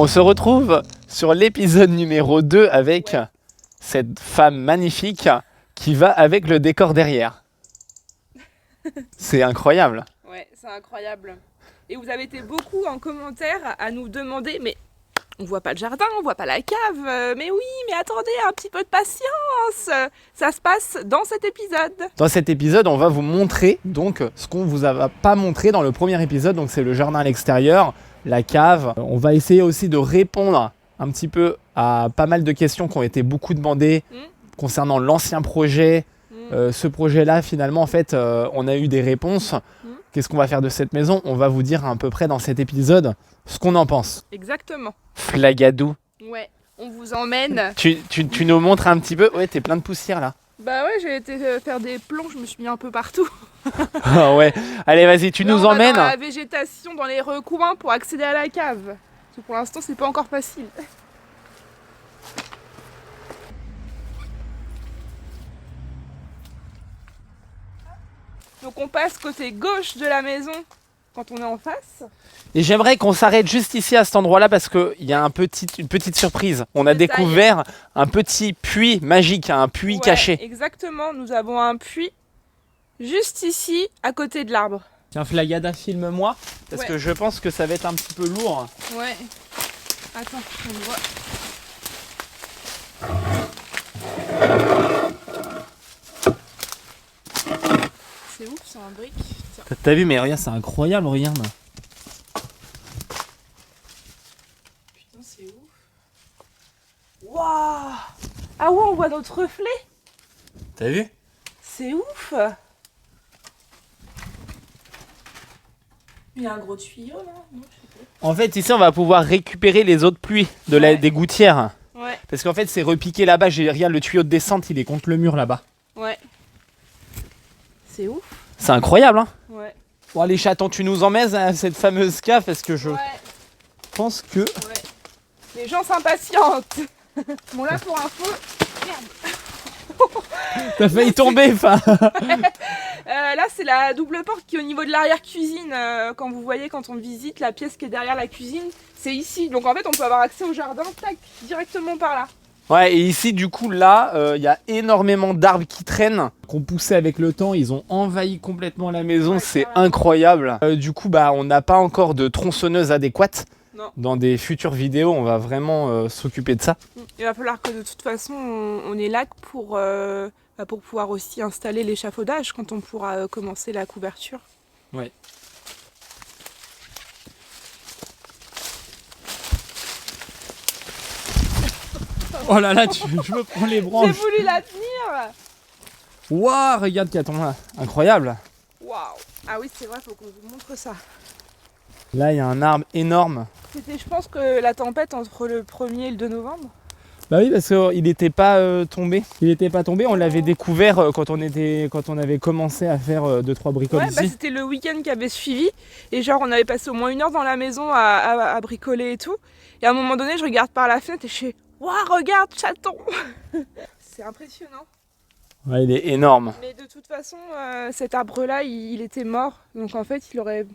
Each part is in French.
On se retrouve sur l'épisode numéro 2 avec cette femme magnifique qui va avec le décor derrière. C'est incroyable. Ouais, c'est incroyable. Et vous avez été beaucoup en commentaire à nous demander, mais on voit pas le jardin, on voit pas la cave. Mais oui, mais attendez, un petit peu de patience. Ça se passe dans cet épisode. Dans cet épisode, on va vous montrer donc ce qu'on vous a pas montré dans le premier épisode. Donc c'est le jardin à l'extérieur, la cave. On va essayer aussi de répondre un petit peu à pas mal de questions qui ont été beaucoup demandées concernant l'ancien projet. Ce projet-là, finalement, en fait, on a eu des réponses. Qu'est-ce qu'on va faire de cette maison? On va vous dire à peu près dans cet épisode ce qu'on en pense. Exactement. Flagadou. Ouais, on vous emmène. Tu nous montres un petit peu? Ouais, t'es plein de poussière là. Bah ouais, j'ai été faire des plans, je me suis mis un peu partout. Ah ouais. Allez, vas-y, tu nous emmènes. Dans la végétation, dans les recoins pour accéder à la cave. Parce que pour l'instant, c'est pas encore facile. Donc on passe côté gauche de la maison quand on est en face. Et j'aimerais qu'on s'arrête juste ici à cet endroit-là parce qu'il y a une petite surprise. On a découvert un petit puits magique, un puits caché. Exactement, nous avons un puits juste ici, à côté de l'arbre. Tiens, Flagada, filme-moi parce que je pense que ça va être un petit peu lourd. Ouais. Attends, on le voit. C'est ouf, c'est en brique. T'as vu, mais regarde, c'est incroyable, regarde. Putain, c'est ouf. Waouh! Ah ouais, on voit notre reflet. T'as vu? C'est ouf. Il y a un gros tuyau là. Non, je sais pas. En fait, ici, on va pouvoir récupérer les autres pluies des gouttières. Ouais. Parce qu'en fait, c'est repiqué là-bas. Regarde, le tuyau de descente, il est contre le mur là-bas. Ouais. C'est ouf. C'est incroyable, hein? Ouais. Bon, allez, chaton, tu nous emmènes à cette fameuse cave parce que je pense que... Ouais. Les gens s'impatientent. Bon, là, pour info... Merde. T'as failli tomber, enfin. Là, c'est la double porte qui est au niveau de l'arrière-cuisine. Quand vous voyez, quand on visite la pièce qui est derrière la cuisine, c'est ici. Donc en fait, on peut avoir accès au jardin, tac, directement par là. Ouais, et ici, du coup, là, y a énormément d'arbres qui traînent, qu'on poussait avec le temps. Ils ont envahi complètement la maison. C'est incroyable. Du coup, on n'a pas encore de tronçonneuse adéquate. Non. Dans des futures vidéos, on va vraiment s'occuper de ça. Il va falloir que de toute façon, on ait là pour pouvoir aussi installer l'échafaudage quand on pourra commencer la couverture. Ouais. Oh là là, je me prends les branches. J'ai voulu la tenir. Waouh, regarde Caton là, incroyable. Waouh. Ah oui, c'est vrai, faut qu'on vous montre ça. Là, il y a un arbre énorme. C'était, je pense, que la tempête entre le 1er et le 2 novembre. Bah oui, parce qu'il n'était pas tombé. Il n'était pas tombé, on l'avait découvert quand on avait commencé à faire 2-3 bricoles ici. C'était le week-end qui avait suivi. Et genre, on avait passé au moins 1 heure dans la maison à bricoler et tout. Et à un moment donné, je regarde par la fenêtre et je fais « Waouh, regarde, chaton !» C'est impressionnant. Ouais, il est énorme. Mais de toute façon, cet arbre-là, il était mort. Donc en fait, il aurait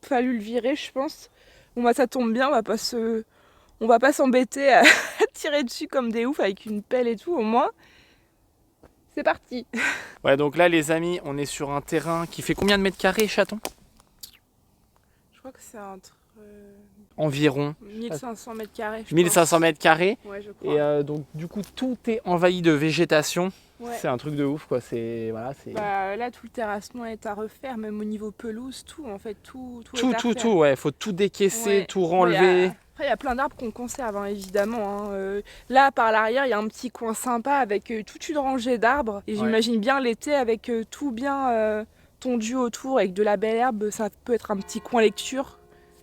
fallu le virer, je pense. Bon bah ça tombe bien, on va pas s'embêter à tirer dessus comme des oufs avec une pelle et tout, au moins. C'est parti. Ouais, donc là, les amis, on est sur un terrain qui fait combien de mètres carrés, chaton? Je crois que c'est entre... Environ 1500 mètres carrés. 1500 mètres carrés. Ouais, je crois. Et donc, du coup, tout est envahi de végétation. Ouais. C'est un truc de ouf, quoi. Là, tout le terrassement est à refaire, même au niveau pelouse, tout, en fait, tout est à refaire. Ouais. Faut tout décaisser, tout renlever. Après, il y a plein d'arbres qu'on conserve, hein, évidemment. Là, par l'arrière, il y a un petit coin sympa avec toute une rangée d'arbres. Et j'imagine bien l'été avec tout bien tondu autour, avec de la belle herbe. Ça peut être un petit coin lecture.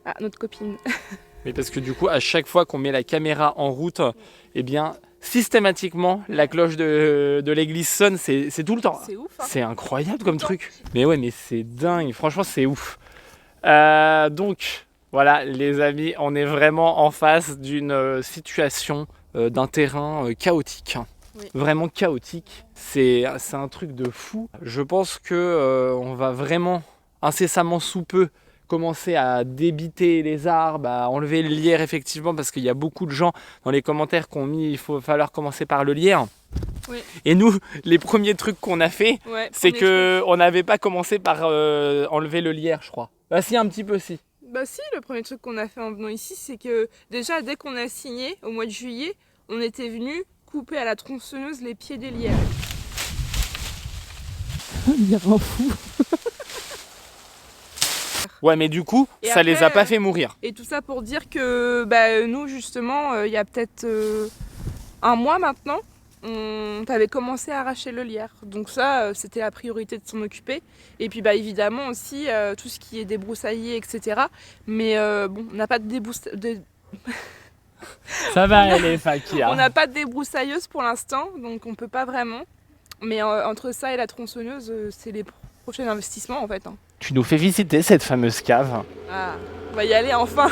Ah, notre copine. Mais parce que du coup, à chaque fois qu'on met la caméra en route, eh bien, systématiquement, la cloche de l'église sonne, c'est tout le temps. C'est ouf, hein. C'est incroyable comme truc. Mais ouais, mais c'est dingue. Franchement, c'est ouf. Donc, voilà, les amis, on est vraiment en face d'une situation, d'un terrain chaotique. Oui. Vraiment chaotique. C'est un truc de fou. Je pense que on va vraiment incessamment sous peu commencer à débiter les arbres, à enlever le lierre effectivement, parce qu'il y a beaucoup de gens dans les commentaires qui ont mis il faut falloir commencer par le lierre. Oui. Et nous, les premiers trucs qu'on a fait, c'est qu'on n'avait pas commencé par enlever le lierre, je crois. Bah si, un petit peu si. Bah si, le premier truc qu'on a fait en venant ici, c'est que déjà dès qu'on a signé, au mois de juillet, on était venu couper à la tronçonneuse les pieds des lierres. Il y a un fou. Ouais, mais du coup, Et ça après, les a pas fait mourir. Et tout ça pour dire que nous, justement, il y a peut-être un mois maintenant, on avait commencé à arracher le lierre. Donc ça, c'était la priorité de s'en occuper. Et puis évidemment aussi, tout ce qui est débroussaillé, etc. Mais bon, on n'a pas de Ça va aller, Fakia. On n'a pas de débroussailleuse pour l'instant, donc on peut pas vraiment. Mais entre ça et la tronçonneuse, c'est les prochains investissements en fait. Hein. Tu nous fais visiter cette fameuse cave. Ah, on va y aller enfin.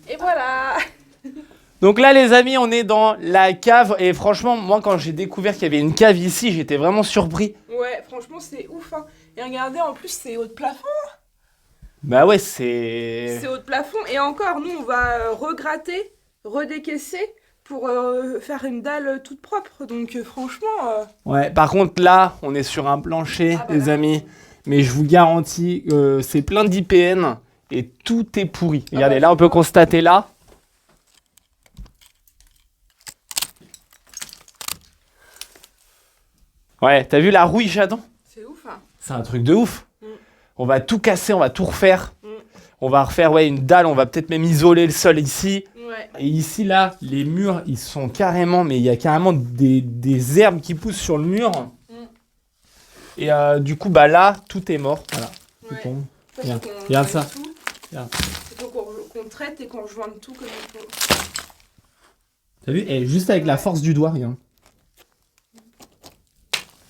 Et voilà. Donc là, les amis, on est dans la cave. Et franchement, moi, quand j'ai découvert qu'il y avait une cave ici, j'étais vraiment surpris. Ouais, franchement, c'est ouf. Hein. Et regardez, en plus, c'est haut de plafond. Bah ouais, c'est... C'est haut de plafond. Et encore, nous, on va regratter, redécaisser pour faire une dalle toute propre. Donc franchement... Ouais, par contre, là, on est sur un plancher, les amis. Mais je vous garantis, c'est plein d'IPN et tout est pourri. Regardez, là, on peut constater là. Ouais, t'as vu la rouille, Jadon? C'est ouf, hein. C'est un truc de ouf. On va tout casser, on va tout refaire. On va refaire une dalle, on va peut-être même isoler le sol ici. Ouais. Et ici, là, les murs, ils sont carrément... Mais il y a carrément des herbes qui poussent sur le mur. Et du coup, bah là, tout est mort. Voilà. Tout tombe. Regarde ça. Il faut qu'on traite et qu'on rejoigne tout comme il faut. T'as vu? Et juste avec la force du doigt, regarde.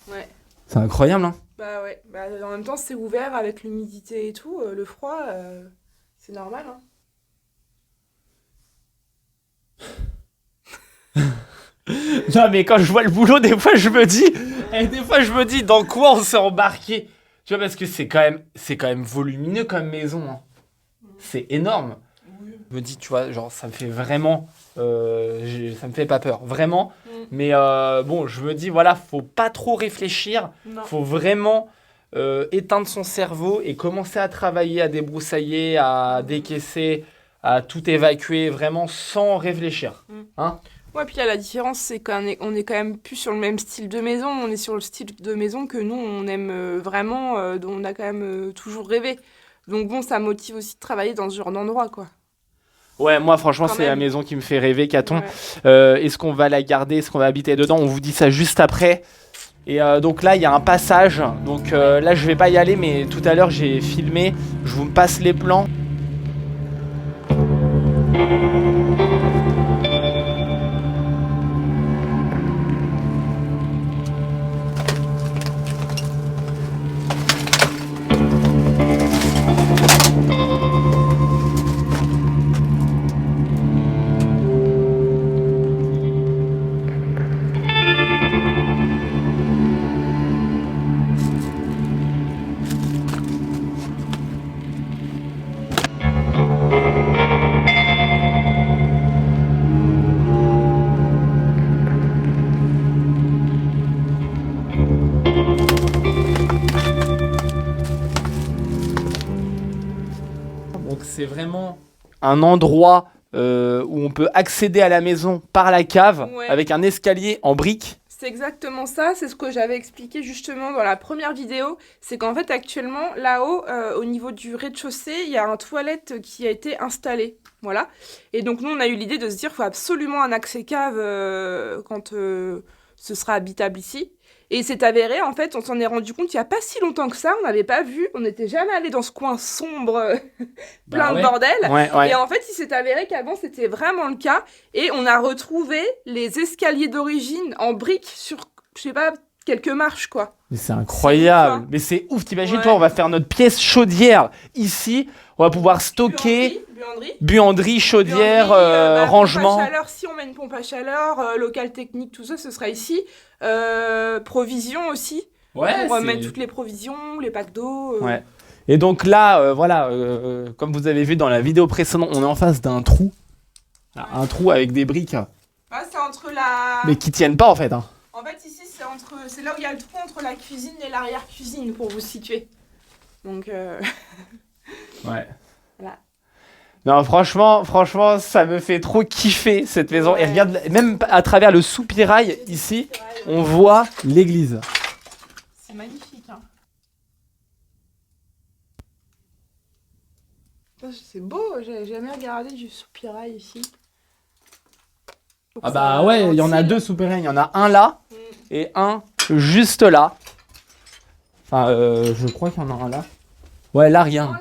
Ouais. C'est incroyable, hein? Bah ouais. Bah, en même temps, c'est ouvert avec l'humidité et tout. Le froid, c'est normal, hein. Non, mais quand je vois le boulot, des fois, je me dis, dans quoi on s'est embarqué? Tu vois, parce que c'est quand même volumineux comme maison. Hein. C'est énorme. Oui. Je me dis, tu vois, genre, ça me fait vraiment... ça me fait pas peur, vraiment. Mais bon, je me dis, voilà, faut pas trop réfléchir. Non. Faut vraiment éteindre son cerveau et commencer à travailler, à débroussailler, à décaisser, à tout évacuer, vraiment sans réfléchir. Hein? Ouais, puis là, la différence, c'est qu'on est quand même plus sur le même style de maison. On est sur le style de maison que nous, on aime vraiment, dont on a quand même toujours rêvé. Donc bon, ça motive aussi de travailler dans ce genre d'endroit, quoi. Ouais, moi, franchement, c'est la maison qui me fait rêver, Caton. Ouais. Est-ce qu'on va la garder? Est-ce qu'on va habiter dedans? On vous dit ça juste après. Et donc là, il y a un passage. Donc là, je vais pas y aller, mais tout à l'heure, j'ai filmé. Je vous passe les plans. Donc c'est vraiment un endroit où on peut accéder à la maison par la cave, Ouais. avec un escalier en briques. C'est exactement ça, c'est ce que j'avais expliqué justement dans la première vidéo. C'est qu'en fait actuellement, là-haut, au niveau du rez-de-chaussée, il y a un toilette qui a été installé. Voilà. Et donc nous, on a eu l'idée de se dire qu'il faut absolument un accès cave quand ce sera habitable ici. Et c'est avéré, en fait, on s'en est rendu compte il n'y a pas si longtemps que ça, on n'avait pas vu, on n'était jamais allé dans ce coin sombre, plein de bordel. Ouais. Et en fait, il s'est avéré qu'avant, c'était vraiment le cas. Et on a retrouvé les escaliers d'origine en briques sur, je sais pas, quelques marches, quoi. Mais c'est incroyable. C'est ouf, hein. Mais c'est ouf, t'imagines, Ouais. toi, on va faire notre pièce chaudière ici. On va pouvoir stocker buanderie, chaudière, rangement. Pompe à chaleur, si on met une pompe à chaleur, local technique, tout ça, ce sera ici. Provisions aussi, Ouais, pour mettre toutes les provisions, les packs d'eau. Ouais. Et donc là, voilà, comme vous avez vu dans la vidéo précédente, on est en face d'un trou. Là, un trou avec des briques, Ah, c'est entre la... mais qui tiennent pas en fait. Hein. En fait, ici, c'est là où il y a le trou entre la cuisine et l'arrière-cuisine, pour vous situer. Donc, Ouais. Voilà. Non, franchement, ça me fait trop kiffer cette maison. Ouais. Et regarde, même à travers le soupirail ici, on voit l'église. c'est magnifique, hein. C'est beau, j'ai jamais regardé du soupirail ici. Ah bah ouais, il y en a deux soupirails. Il y en a un là et un juste là. Enfin, je crois qu'il y en a un là. Ouais, là, rien. Là,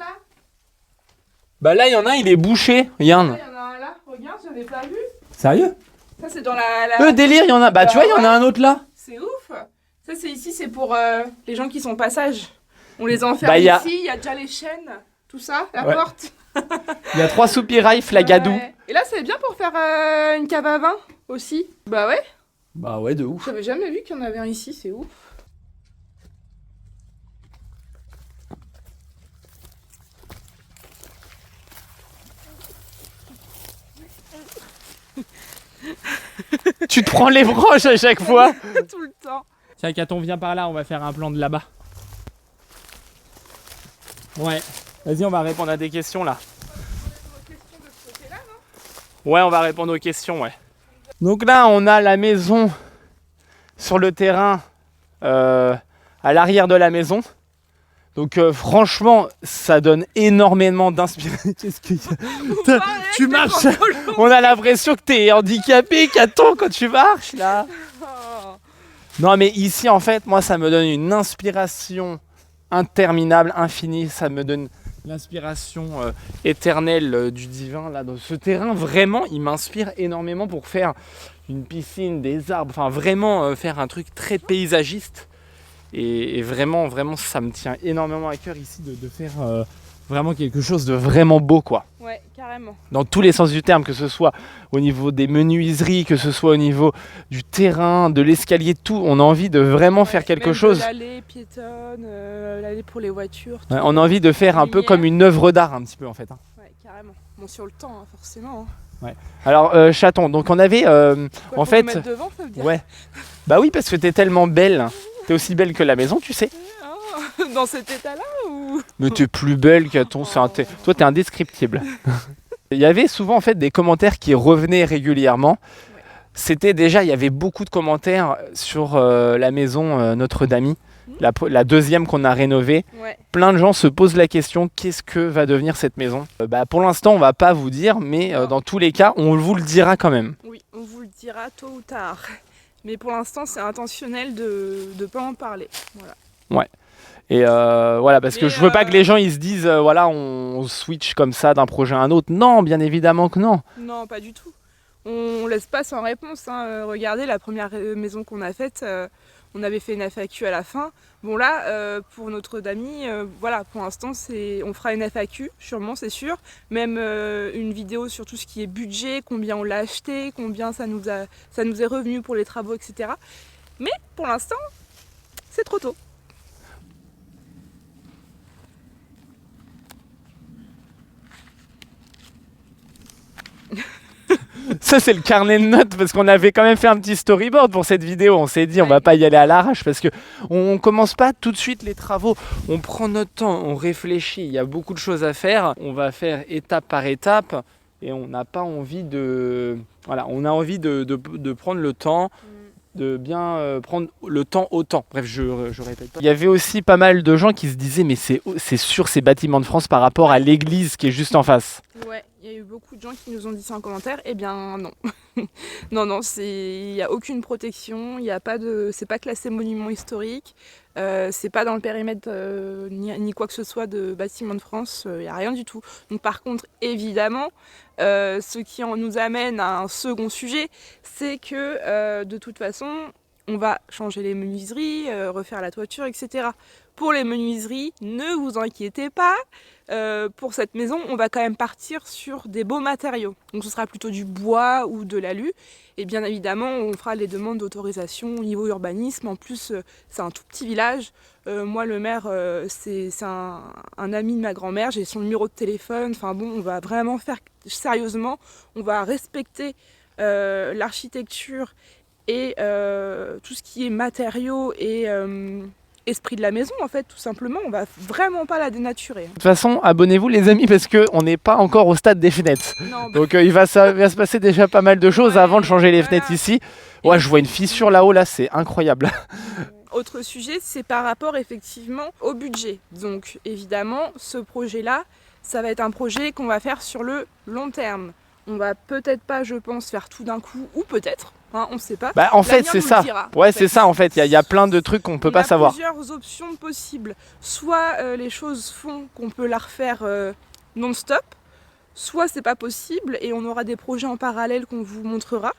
Bah là, il y en a un, il est bouché. Regarde. il y en a un là, regarde, j'avais pas vu. Sérieux? Ça, c'est dans la... Délire, il y en a. Bah tu vois, il y en a un autre là. C'est ouf. Ça, c'est ici, c'est pour les gens qui sont passage. On les enferme Bah, ici, il y a déjà les chaînes, tout ça, la Ouais. porte. Il y a 3 soupirails flagadou. Ouais. Et là, c'est bien pour faire une cave à vin aussi. Bah ouais, Bah ouais, de ouf. j'avais jamais vu qu'il y en avait un ici, c'est ouf. Tu te prends les branches à chaque fois. Tout le temps. Tiens, Caton, viens par là, on va faire un plan de là-bas. Ouais. Vas-y, on va répondre à des questions là. Ouais, on va répondre aux questions, ouais. Donc là, on a la maison sur le terrain, à l'arrière de la maison. Donc franchement, ça donne énormément d'inspiration. Qu'est-ce qu'il y a? Tu marches. On a l'impression que t'es handicapé, Caton, quand tu marches là. Non, mais ici, en fait, moi, ça me donne une inspiration interminable, infinie. Ça me donne l'inspiration éternelle du divin. Là, dans ce terrain, vraiment, il m'inspire énormément pour faire une piscine, des arbres. Enfin, vraiment faire un truc très paysagiste. Et vraiment, ça me tient énormément à cœur ici de faire vraiment quelque chose de vraiment beau, quoi. Ouais, carrément. Dans tous les sens du terme, que ce soit au niveau des menuiseries, que ce soit au niveau du terrain, de l'escalier, tout. On a envie de vraiment faire quelque chose. L'allée piétonne, l'allée pour les voitures. Ouais, on a envie de faire un peu comme une œuvre d'art, un petit peu en fait. Hein. Ouais, carrément. Bon, sur le temps, hein, forcément. Hein. Ouais. Alors, Chaton, donc on avait Quoi, en faut fait. nous mettre devant, ça veut dire. Ouais. Bah oui, parce que t'es tellement belle. T'es aussi belle que la maison, tu sais. Oh, dans cet état-là ou... Mais t'es plus belle, Caton. Toi, t'es indescriptible. Il y avait souvent en fait des commentaires qui revenaient régulièrement. Ouais. C'était déjà, il y avait beaucoup de commentaires sur la maison Notre-Dame, la deuxième qu'on a rénovée. Ouais. Plein de gens se posent la question, qu'est-ce que va devenir cette maison? Pour l'instant, on va pas vous dire, mais dans tous les cas, on vous le dira quand même. Oui, on vous le dira tôt ou tard. Mais pour l'instant, c'est intentionnel de ne pas en parler. Voilà. Ouais. Et voilà, parce que je veux pas que les gens ils se disent, voilà, on switch comme ça d'un projet à un autre. Non, bien évidemment que non. Non, pas du tout. On laisse pas sans réponse. Hein. Regardez, la première maison qu'on a faite, on avait fait une FAQ à la fin. Bon là, pour Notre-Dame, voilà, pour l'instant, on fera une FAQ, sûrement, c'est sûr. Même une vidéo sur tout ce qui est budget, combien on l'a acheté, combien ça nous est revenu pour les travaux, etc. Mais pour l'instant, c'est trop tôt. Ça, c'est le carnet de notes parce qu'on avait quand même fait un petit storyboard pour cette vidéo. On s'est dit, on va pas y aller à l'arrache parce que on commence pas tout de suite les travaux. On prend notre temps, on réfléchit. Il y a beaucoup de choses à faire. On va faire étape par étape et on n'a pas envie de. Voilà, on a envie de prendre le temps. De bien prendre le temps au temps. Bref, je répète pas. Il y avait aussi pas mal de gens qui se disaient mais c'est sûr ces bâtiments de France par rapport à l'église qui est juste en face. Ouais, il y a eu beaucoup de gens qui nous ont dit ça en commentaire. Eh bien non. Non, il n'y a aucune protection, c'est pas classé monument historique, c'est pas dans le périmètre ni quoi que ce soit de bâtiment de France, il n'y a rien du tout. Donc par contre, évidemment, ce qui nous amène à un second sujet, c'est que de toute façon, on va changer les menuiseries, refaire la toiture, etc. Pour les menuiseries, ne vous inquiétez pas. Pour cette maison, on va quand même partir sur des beaux matériaux. Donc ce sera plutôt du bois ou de l'alu. Et bien évidemment, on fera les demandes d'autorisation au niveau urbanisme. En plus, c'est un tout petit village. Moi, le maire, c'est un ami de ma grand-mère. J'ai son numéro de téléphone. Enfin bon, on va vraiment faire sérieusement. On va respecter l'architecture et tout ce qui est matériaux et esprit de la maison, en fait, tout simplement. On va vraiment pas la dénaturer. De toute façon, abonnez-vous les amis parce qu'on n'est pas encore au stade des fenêtres. Non, Donc il va se passer déjà pas mal de choses avant de changer les fenêtres ici. Ouais, je vois une fissure là-haut, là, c'est incroyable. Autre sujet, c'est par rapport effectivement au budget. Donc évidemment, ce projet-là, ça va être un projet qu'on va faire sur le long terme. On va peut-être pas, je pense, faire tout d'un coup, ou peut-être, on ne sait pas. Bah, en fait, c'est ça. Ouais, c'est ça, en fait. Il y a plein de trucs qu'on peut pas savoir. Il y a plusieurs options possibles. Soit les choses font qu'on peut la refaire non-stop, soit c'est pas possible et on aura des projets en parallèle qu'on vous montrera.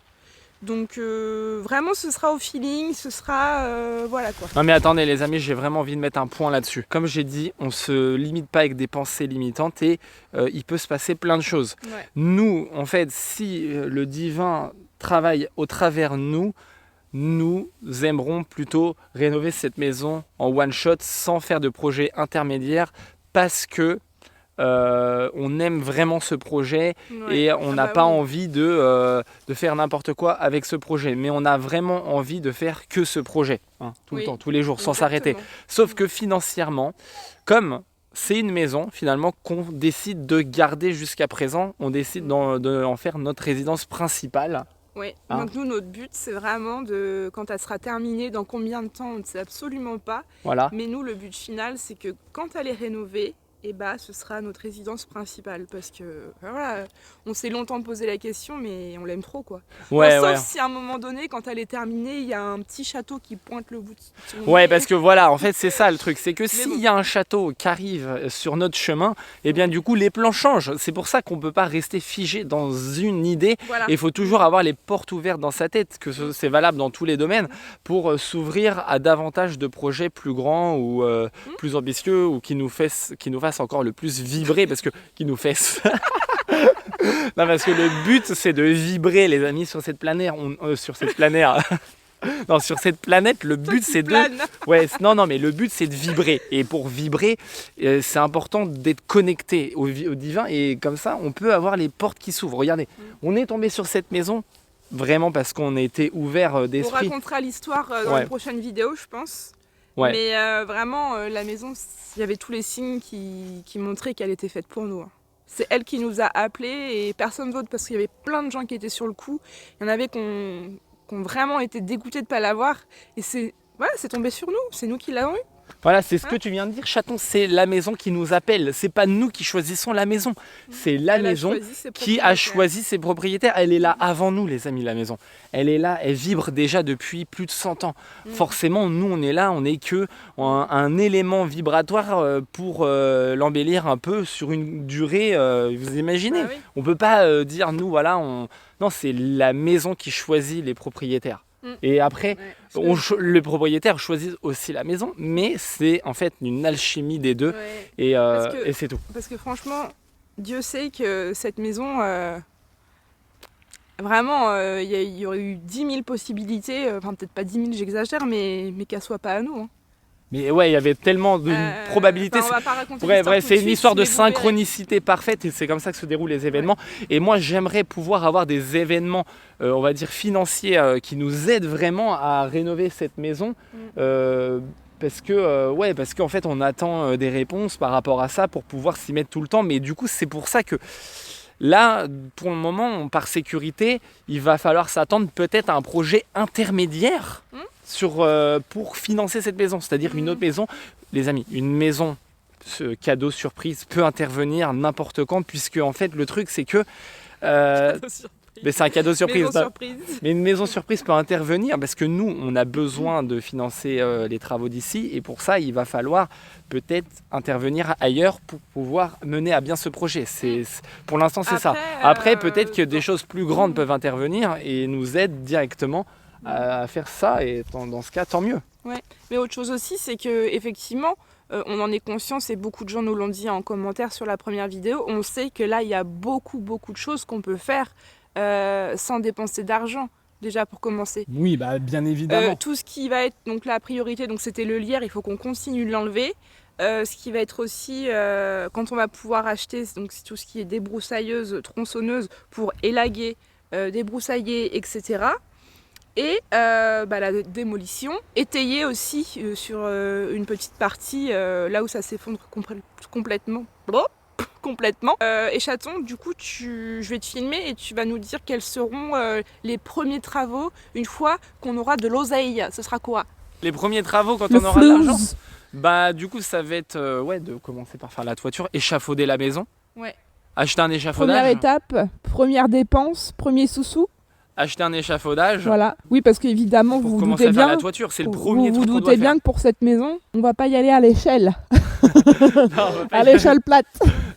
Donc vraiment ce sera au feeling, ce sera voilà quoi. Non mais attendez les amis, j'ai vraiment envie de mettre un point là-dessus. Comme j'ai dit, on se limite pas avec des pensées limitantes et il peut se passer plein de choses. Ouais. Nous, en fait, si le divin travaille au travers nous aimerons plutôt rénover cette maison en one shot sans faire de projet intermédiaire parce que on aime vraiment ce projet et on n'a pas envie de faire n'importe quoi avec ce projet. Mais on a vraiment envie de faire que ce projet, tout le temps, tous les jours, sans s'arrêter. Sauf que financièrement, comme c'est une maison finalement qu'on décide de garder jusqu'à présent, on décide d'en faire notre résidence principale. Oui, donc nous, notre but, c'est vraiment quand elle sera terminée, dans combien de temps, on ne sait absolument pas. Voilà. Mais nous, le but final, c'est que quand elle est rénovée, et ce sera notre résidence principale parce que voilà, on s'est longtemps posé la question mais on l'aime trop quoi. Sauf si à un moment donné quand elle est terminée il y a un petit château qui pointe le bout de son nez. Parce que voilà en fait c'est ça le truc, c'est que s'il y a un château qui arrive sur notre chemin et bien du coup les plans changent. C'est pour ça qu'on peut pas rester figé dans une idée et il faut toujours avoir les portes ouvertes dans sa tête, que c'est valable dans tous les domaines pour s'ouvrir à davantage de projets plus grands ou plus ambitieux ou qui nous fassent encore le plus vibrer parce que non parce que le but c'est de vibrer les amis sur cette planète sur cette planète le but c'est mais le but c'est de vibrer et pour vibrer c'est important d'être connecté au divin et comme ça on peut avoir les portes qui s'ouvrent. Regardez, on est tombé sur cette maison vraiment parce qu'on a été ouvert d'esprit. On racontera l'histoire dans une prochaine vidéo je pense. Ouais. Mais vraiment, la maison, il y avait tous les signes qui montraient qu'elle était faite pour nous. C'est elle qui nous a appelés et personne d'autre parce qu'il y avait plein de gens qui étaient sur le coup. Il y en avait qui ont vraiment été dégoûtés de ne pas l'avoir. Et c'est tombé sur nous, c'est nous qui l'avons eu. Voilà, c'est ce que tu viens de dire, chaton, c'est la maison qui nous appelle. C'est pas nous qui choisissons la maison, c'est la maison qui a choisi ses propriétaires. Elle est là avant nous, les amis, la maison. Elle est là, elle vibre déjà depuis plus de 100 ans. Forcément, nous, on est là, on n'est que un élément vibratoire pour l'embellir un peu sur une durée, vous imaginez. On peut pas dire, nous, voilà, non, c'est la maison qui choisit les propriétaires. Et après, le propriétaire choisit aussi la maison, mais c'est en fait une alchimie des deux et c'est tout. Parce que franchement, Dieu sait que cette maison, vraiment, il y aurait eu 10 000 possibilités, enfin peut-être pas 10 000, j'exagère, mais qu'elle soit pas à nous. Mais ouais, il y avait tellement d'une probabilité. On va pas raconter Bref, c'est une histoire de mais vous verrez. synchronicité parfaite et c'est comme ça que se déroulent les événements. Et moi, j'aimerais pouvoir avoir des événements, on va dire financiers, qui nous aident vraiment à rénover cette maison. Parce qu'en fait, on attend des réponses par rapport à ça pour pouvoir s'y mettre tout le temps. Mais du coup, c'est pour ça que là, pour le moment, par sécurité, il va falloir s'attendre peut-être à un projet intermédiaire pour financer cette maison. C'est-à-dire une autre maison. Les amis, une maison, ce cadeau surprise peut intervenir n'importe quand, puisque en fait, le truc, c'est que... mais c'est un cadeau surprise. Mais une maison surprise peut intervenir parce que nous, on a besoin de financer les travaux d'ici. Et pour ça, il va falloir peut-être intervenir ailleurs pour pouvoir mener à bien ce projet. Pour l'instant, c'est ça. Après, peut-être que des choses plus grandes peuvent intervenir et nous aider directement à faire ça. Et dans ce cas, tant mieux. Ouais. Mais autre chose aussi, c'est qu'effectivement, on en est conscient, et beaucoup de gens nous l'ont dit en commentaire sur la première vidéo, on sait que là, il y a beaucoup de choses qu'on peut faire sans dépenser d'argent, déjà pour commencer. Oui, bah, bien évidemment. Tout ce qui va être donc la priorité, donc c'était le lierre, il faut qu'on continue de l'enlever. Ce qui va être aussi, quand on va pouvoir acheter donc, tout ce qui est débroussailleuse, tronçonneuse pour élaguer, débroussailler, etc. Et la démolition, étayer aussi sur une petite partie, là où ça s'effondre complètement. Et Chaton, du coup, je vais te filmer et tu vas nous dire quels seront les premiers travaux une fois qu'on aura de l'oseille. Ce sera quoi? Les premiers travaux quand on aura de l'argent? Bah du coup ça va être de commencer par faire la toiture, échafauder la maison. Ouais. Acheter un échafaudage. Première étape, première dépense, premier sous-sous. Acheter un échafaudage. Voilà. Oui, parce qu'évidemment, vous vous doutez bien. La toiture, c'est le premier truc. Vous vous doutez bien que pour cette maison, on va pas y aller à l'échelle. À l'échelle plate.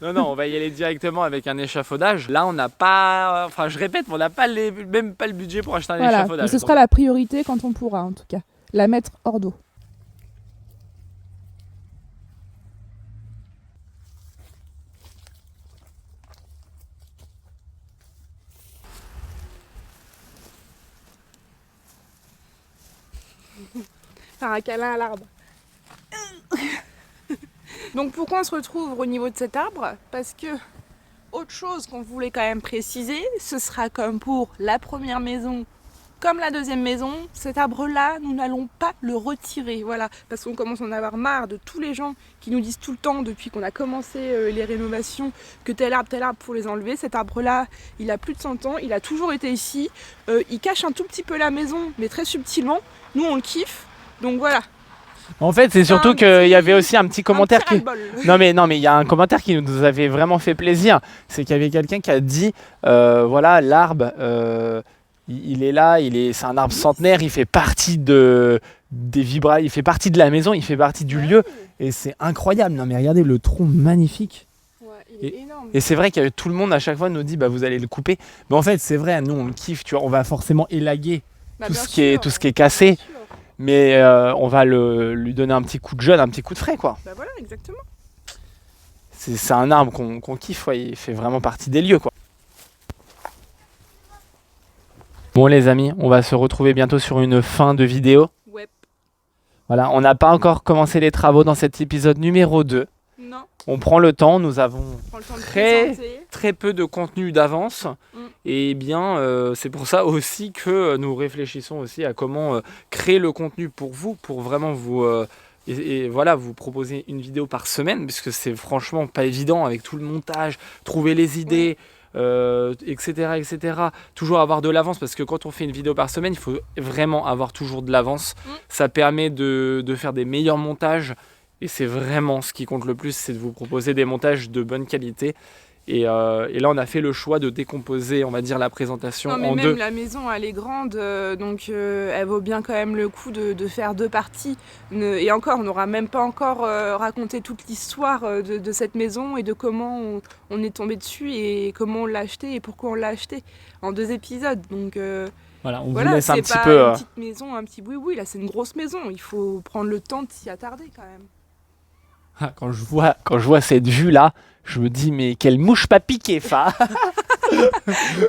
Non, on va y aller directement avec un échafaudage. Là, on n'a pas. Enfin, je répète, on n'a pas même pas le budget pour acheter un échafaudage. Mais ce sera la priorité quand on pourra, en tout cas. La mettre hors d'eau. Faire un câlin à l'arbre. Donc pourquoi on se retrouve au niveau de cet arbre? Parce que, autre chose qu'on voulait quand même préciser, ce sera comme pour la première maison, comme la deuxième maison, cet arbre-là, nous n'allons pas le retirer, voilà, parce qu'on commence à en avoir marre de tous les gens qui nous disent tout le temps, depuis qu'on a commencé les rénovations, que tel arbre, faut les enlever. Cet arbre-là, il a plus de 100 ans, il a toujours été ici, il cache un tout petit peu la maison, mais très subtilement, nous on le kiffe, donc voilà. En fait, c'est surtout qu'il y avait aussi un petit commentaire Non mais il y a un commentaire qui nous avait vraiment fait plaisir. C'est qu'il y avait quelqu'un qui a dit, voilà, l'arbre, il est là, c'est un arbre centenaire, il fait partie il fait partie de la maison, il fait partie du lieu. Et c'est incroyable. Non mais regardez le tronc magnifique. Il est énorme. Et c'est vrai que tout le monde à chaque fois nous dit, bah vous allez le couper. Mais en fait, c'est vrai, nous on le kiffe, tu vois, on va forcément élaguer tout ce qui est cassé. Mais on va lui donner un petit coup de jeune, un petit coup de frais, quoi. Bah voilà, exactement. C'est un arbre qu'on kiffe, ouais, il fait vraiment partie des lieux, quoi. Bon les amis, on va se retrouver bientôt sur une fin de vidéo. Ouais. Voilà, on n'a pas encore commencé les travaux dans cet épisode numéro 2. Non. On prend le temps, nous avons très peu de contenu d'avance. Et bien, c'est pour ça aussi que nous réfléchissons aussi à comment créer le contenu pour vous, pour vraiment vous, vous proposer une vidéo par semaine, puisque c'est franchement pas évident avec tout le montage, trouver les idées, etc. Toujours avoir de l'avance, parce que quand on fait une vidéo par semaine, il faut vraiment avoir toujours de l'avance. Ça permet de faire des meilleurs montages. Et c'est vraiment ce qui compte le plus, c'est de vous proposer des montages de bonne qualité. Et là, on a fait le choix de décomposer, on va dire, la présentation en deux. La maison, elle est grande, donc elle vaut bien quand même le coup de faire 2 parties. Et encore, on n'aura même pas encore raconté toute l'histoire de cette maison et de comment on est tombé dessus et comment on l'a acheté et pourquoi on l'a acheté en 2 épisodes. Donc voilà, on vous laisse un petit peu... C'est pas une petite maison, un petit boui-boui, là c'est une grosse maison. Il faut prendre le temps de s'y attarder quand même. Quand je vois cette vue là, je me dis mais quelle mouche pas piquée, fa.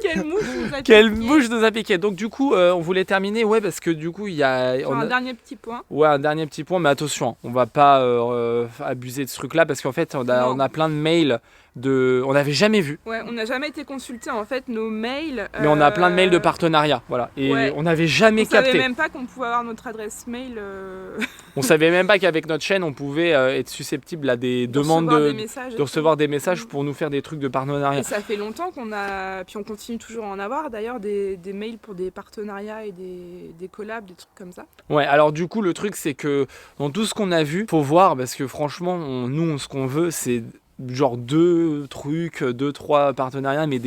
Quelle mouche nous a Quelle piqué. mouche nous a piqué. Donc du coup, on voulait terminer, parce que du coup, il y a... Sur un dernier petit point. Ouais, un dernier petit point, mais attention, on va pas abuser de ce truc-là, parce qu'en fait, on a plein de mails on n'avait jamais vu. Ouais, on n'a jamais été consulté en fait nos mails. Mais on a plein de mails de partenariat, voilà. Et ouais. on n'avait jamais On capté. savait même pas qu'on pouvait avoir notre adresse mail. On savait même pas qu'avec notre chaîne, on pouvait être susceptible à des demandes de recevoir des messages pour nous faire des trucs de partenariat. Et ça fait longtemps qu'on a, puis on continue toujours à en avoir d'ailleurs, des mails pour des partenariats et des collabs, des trucs comme ça. Ouais, alors du coup, le truc, c'est que dans tout ce qu'on a vu, faut voir, parce que franchement, nous, ce qu'on veut, c'est genre 2 trucs, 2-3 partenariats, mais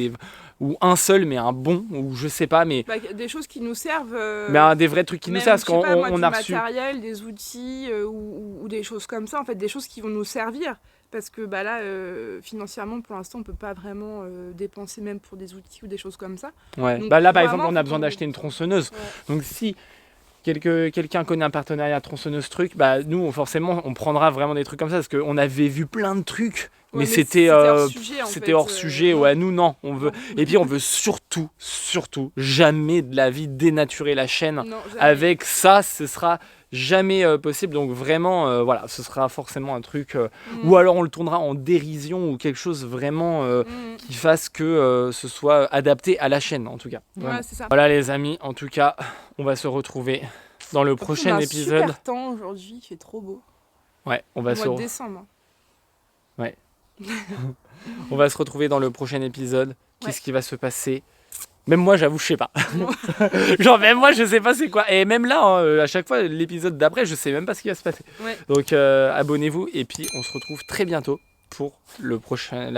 ou un seul, mais un bon, ou je sais pas, mais... des choses qui nous servent... mais des vrais trucs qui nous servent, parce qu'on a reçu... du matériel, des outils, ou des choses comme ça, en fait, des choses qui vont nous servir. Parce que là, financièrement, pour l'instant, on peut pas vraiment dépenser même pour des outils ou des choses comme ça. Ouais. Donc, Là, par exemple, on a besoin d'acheter une tronçonneuse. Ouais. Donc si quelqu'un connaît un partenariat tronçonneuse truc, nous, forcément, on prendra vraiment des trucs comme ça, parce qu'on avait vu plein de trucs. Mais c'était hors sujet. Ouais, nous, non. On veut... Et puis, on veut surtout, jamais de la vie dénaturer la chaîne. Non, avec ça, ce sera jamais possible. Donc, vraiment, voilà, ce sera forcément un truc... Ou alors, on le tournera en dérision ou quelque chose vraiment qui fasse que ce soit adapté à la chaîne, en tout cas. Ouais, c'est ça. Voilà, les amis. En tout cas, on va se retrouver dans le prochain épisode. On a un super temps aujourd'hui. Il fait trop beau. Ouais, on va mois de décembre. Ouais. On va se retrouver dans le prochain épisode. Qu'est-ce qui va se passer? Même moi, j'avoue, je sais pas. Genre, même moi, je sais pas c'est quoi. Et même là, à chaque fois, l'épisode d'après, je sais même pas ce qui va se passer. Ouais. Donc, abonnez-vous. Et puis, on se retrouve très bientôt pour la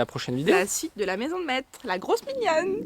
prochaine vidéo. La suite de la maison de maître, la grosse mignonne.